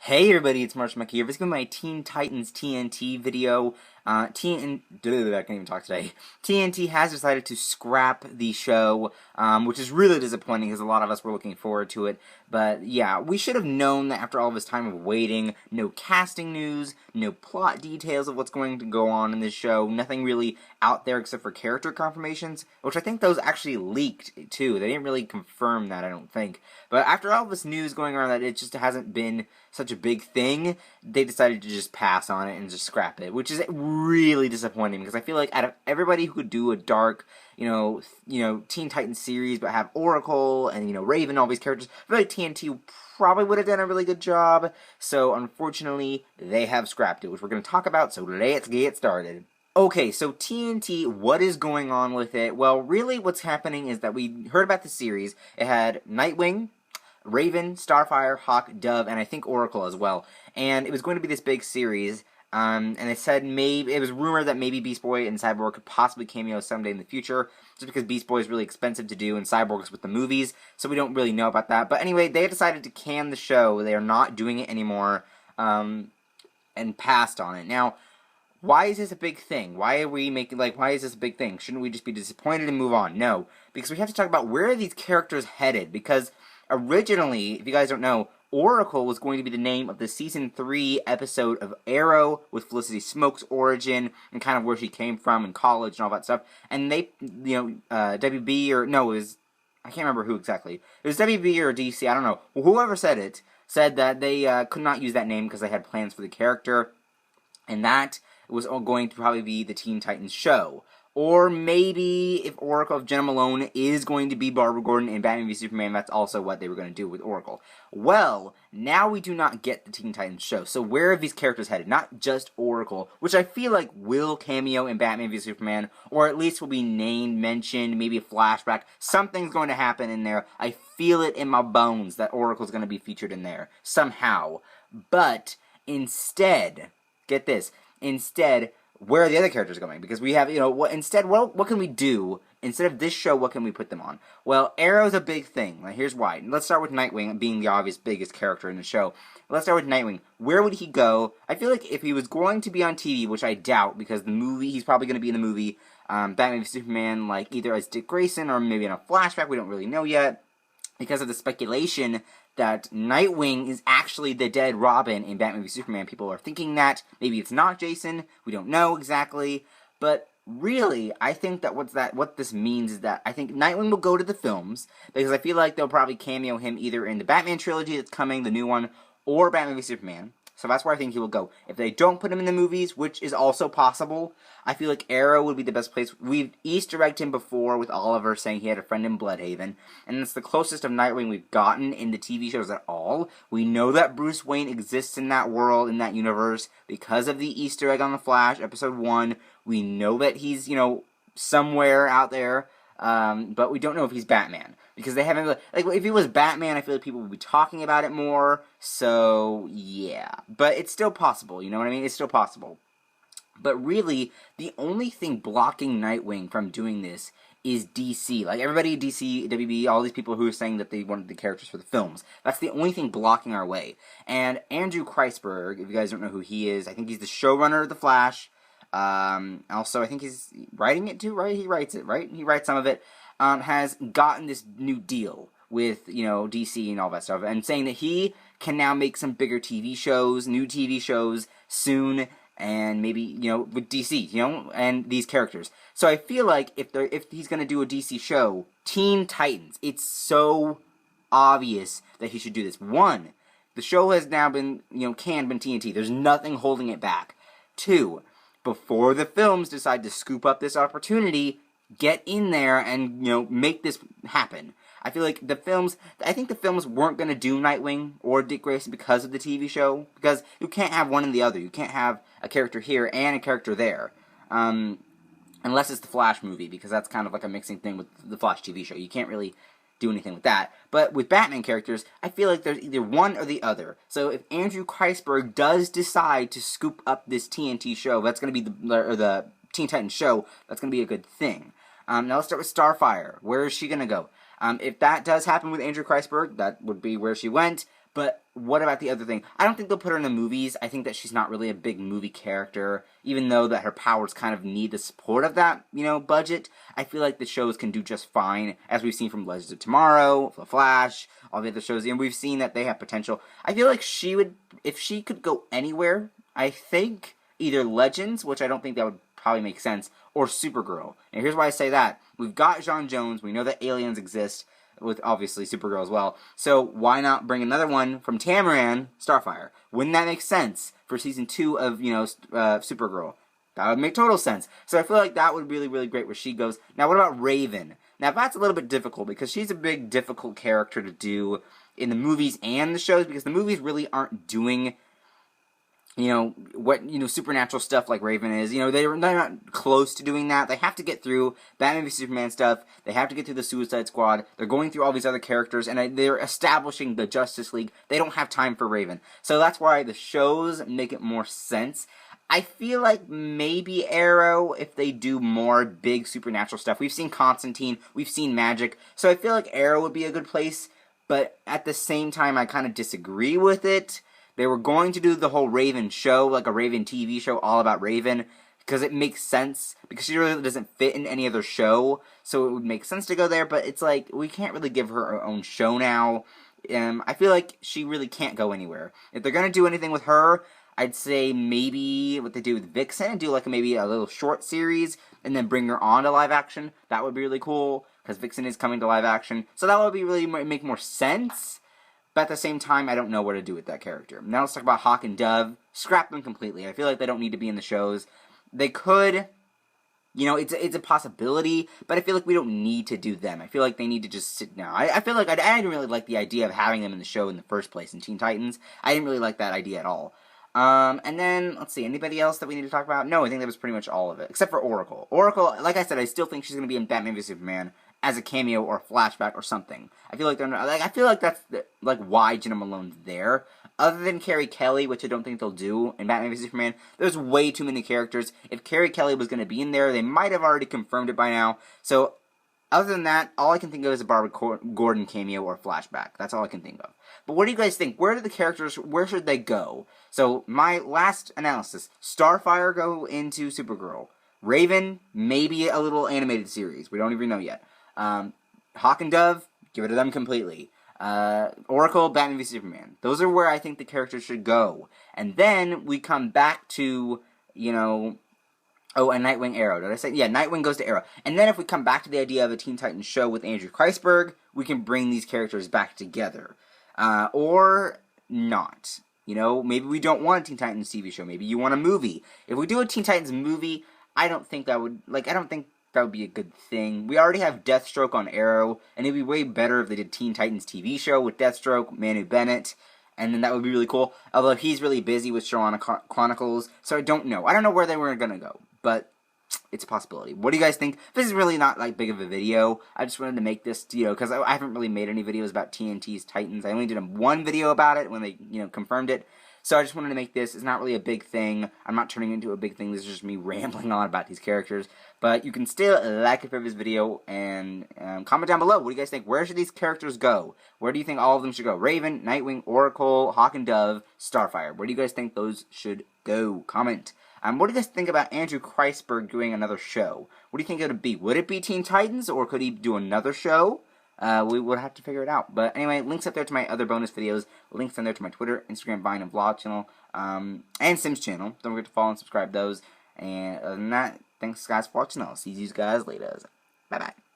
Hey everybody, it's Marshall here. This is my Teen Titans TNT video. I can't even talk today. TNT has decided to scrap the show, which is really disappointing because a lot of us were looking forward to it. But yeah, we should have known that after all this time of waiting, no casting news, no plot details of what's going to go on in this show, nothing really out there except for character confirmations, which I think those actually leaked too. They didn't really confirm that, I don't think. But after all this news going around that it just hasn't been such a big thing, they decided to just pass on it and just scrap it, which is really disappointing because I feel like out of everybody who could do a dark, Teen Titans series but have Oracle and Raven, all these characters, I feel like TNT probably would have done a really good job. So unfortunately, they have scrapped it, which we're going to talk about. So let's get started. Okay, so TNT, what is going on with it? Well, really what's happening is that we heard about the series. It had Nightwing, Raven, Starfire, Hawk, Dove, and I think Oracle as well. And it was going to be this big series. And they said it was rumored that maybe Beast Boy and Cyborg could possibly cameo someday in the future, just because Beast Boy is really expensive to do and Cyborg's with the movies, so we don't really know about that. But anyway, they decided to can the show. They are not doing it anymore, and passed on it. Now, why is this a big thing? Why is this a big thing? Shouldn't we just be disappointed and move on? No, because we have to talk about where are these characters headed, because originally, if you guys don't know, Oracle was going to be the name of the Season 3 episode of Arrow, with Felicity Smoke's origin, and kind of where she came from in college and all that stuff. And they, WB, or, no, it was, I can't remember who exactly. It was WB or DC, I don't know. Whoever said it, said that they could not use that name because they had plans for the character, and that was going to probably be the Teen Titans show. Or maybe if Jenna Malone is going to be Barbara Gordon in Batman v Superman, that's also what they were going to do with Oracle. Well, now we do not get the Teen Titans show. So where are these characters headed? Not just Oracle, which I feel like will cameo in Batman v Superman, or at least will be named, mentioned, maybe a flashback. Something's going to happen in there. I feel it in my bones that Oracle's going to be featured in there somehow. But instead, get this, where are the other characters going? Because we have, what can we do? Instead of this show, what can we put them on? Well, Arrow's a big thing. Here's why. Let's start with Nightwing being the obvious biggest character in the show. Let's start with Nightwing. Where would he go? I feel like if he was going to be on TV, which I doubt, because the movie, he's probably going to be in the movie, Batman v Superman, either as Dick Grayson or maybe in a flashback, we don't really know yet, because of the speculation that Nightwing is actually the dead Robin in Batman v Superman. People are thinking that. Maybe it's not Jason. We don't know exactly. But really, I think that what this means is that I think Nightwing will go to the films, because I feel like they'll probably cameo him either in the Batman trilogy that's coming, the new one, or Batman v Superman. So that's where I think he will go. If they don't put him in the movies, which is also possible, I feel like Arrow would be the best place. We've Easter egged him before with Oliver saying he had a friend in Bloodhaven, and it's the closest of Nightwing we've gotten in the TV shows at all. We know that Bruce Wayne exists in that world, in that universe, because of the Easter egg on The Flash, episode 1. We know that he's, somewhere out there, but we don't know if he's Batman. Because they haven't really, if he was Batman, I feel like people would be talking about it more, so, yeah. But it's still possible, you know what I mean? It's still possible. But really, the only thing blocking Nightwing from doing this is DC. Everybody at DC, WB, all these people who are saying that they wanted the characters for the films. That's the only thing blocking our way. And Andrew Kreisberg, if you guys don't know who he is, I think he's the showrunner of The Flash. Also, I think he's writing it too, right? He writes it, right? He writes some of it. Has gotten this new deal with, DC and all that stuff, and saying that he can now make some bigger TV shows, new TV shows, soon, and maybe, with DC, and these characters. So I feel like if he's going to do a DC show, Teen Titans, it's so obvious that he should do this. One, the show has now been, canned by TNT. There's nothing holding it back. Two, before the films decide to scoop up this opportunity, get in there and, make this happen. I feel like the films weren't going to do Nightwing or Dick Grayson because of the TV show, because you can't have one and the other. You can't have a character here and a character there, unless it's the Flash movie, because that's kind of like a mixing thing with the Flash TV show. You can't really do anything with that. But with Batman characters, I feel like there's either one or the other. So if Andrew Kreisberg does decide to scoop up this TNT show, that's going to be the Teen Titans show, that's going to be a good thing. Now let's start with Starfire. Where is she going to go? If that does happen with Andrew Kreisberg, that would be where she went. But what about the other thing? I don't think they'll put her in the movies. I think that she's not really a big movie character, even though that her powers kind of need the support of that, budget. I feel like the shows can do just fine, as we've seen from Legends of Tomorrow, The Flash, all the other shows, and we've seen that they have potential. I feel like she would, if she could go anywhere, I think either Legends, which I don't think that would probably make sense, or Supergirl. And here's why I say that. We've got J'onn J'onzz, we know that aliens exist, with obviously Supergirl as well. So why not bring another one from Tamaran, Starfire? Wouldn't that make sense for season 2 of, Supergirl? That would make total sense. So I feel like that would be really, really great where she goes. Now, what about Raven? Now, that's a little bit difficult because she's a big, difficult character to do in the movies and the shows because the movies really aren't doing what, supernatural stuff like Raven is. They're not close to doing that. They have to get through Batman v Superman stuff. They have to get through the Suicide Squad. They're going through all these other characters, and they're establishing the Justice League. They don't have time for Raven. So that's why the shows make it more sense. I feel like maybe Arrow, if they do more big supernatural stuff. We've seen Constantine. We've seen Magic. So I feel like Arrow would be a good place. But at the same time, I kind of disagree with it. They were going to do the whole Raven show, like a Raven TV show, all about Raven, because it makes sense, because she really doesn't fit in any other show, so it would make sense to go there, but it's like, we can't really give her her own show now. I feel like she really can't go anywhere. If they're going to do anything with her, I'd say maybe what they do with Vixen, do like maybe a little short series, and then bring her on to live action. That would be really cool, because Vixen is coming to live action, so that would be really make more sense. But at the same time, I don't know what to do with that character. Now let's talk about Hawk and Dove. Scrap them completely. I feel like they don't need to be in the shows. They could, it's a possibility, but I feel like we don't need to do them. I feel like they need to just sit down. I feel like I didn't really like the idea of having them in the show in the first place in Teen Titans. I didn't really like that idea at all. And then, let's see, anybody else that we need to talk about? No, I think that was pretty much all of it, except for Oracle. Oracle, like I said, I still think she's going to be in Batman v Superman as a cameo or a flashback or something. I feel like I feel like that's why Jenna Malone's there. Other than Carrie Kelly, which I don't think they'll do in Batman v Superman, there's way too many characters. If Carrie Kelly was going to be in there, they might have already confirmed it by now. So, other than that, all I can think of is a Barbara Gordon cameo or flashback. That's all I can think of. But what do you guys think? Where should they go? So, my last analysis, Starfire go into Supergirl. Raven, maybe a little animated series. We don't even know yet. Hawk and Dove, give it to them completely. Oracle, Batman v Superman. Those are where I think the characters should go. And then we come back to, oh, and Nightwing Arrow. Did I say? Yeah, Nightwing goes to Arrow. And then if we come back to the idea of a Teen Titans show with Andrew Kreisberg, we can bring these characters back together. Or not. Maybe we don't want a Teen Titans TV show. Maybe you want a movie. If we do a Teen Titans movie, I don't think that would be a good thing. We already have Deathstroke on Arrow, and it'd be way better if they did Teen Titans TV show with Deathstroke, Manu Bennett, and then that would be really cool. Although he's really busy with Sharona Chronicles, so I don't know. I don't know where they were gonna go, but it's a possibility. What do you guys think? This is really not big of a video. I just wanted to make this, because I haven't really made any videos about TNT's Titans. I only did one video about it when they, confirmed it. So I just wanted to make this. It's not really a big thing. I'm not turning it into a big thing. This is just me rambling on about these characters. But you can still like and favorite this video and comment down below. What do you guys think? Where should these characters go? Where do you think all of them should go? Raven, Nightwing, Oracle, Hawk and Dove, Starfire. Where do you guys think those should go? Comment. What do you guys think about Andrew Kreisberg doing another show? What do you think it would be? Would it be Teen Titans, or could he do another show? We would have to figure it out. But anyway, links up there to my other bonus videos. Links in there to my Twitter, Instagram, Vine, and Vlog channel. And Sims channel. Don't forget to follow and subscribe those. And other than that, thanks guys for watching. I'll see you guys later. Bye-bye.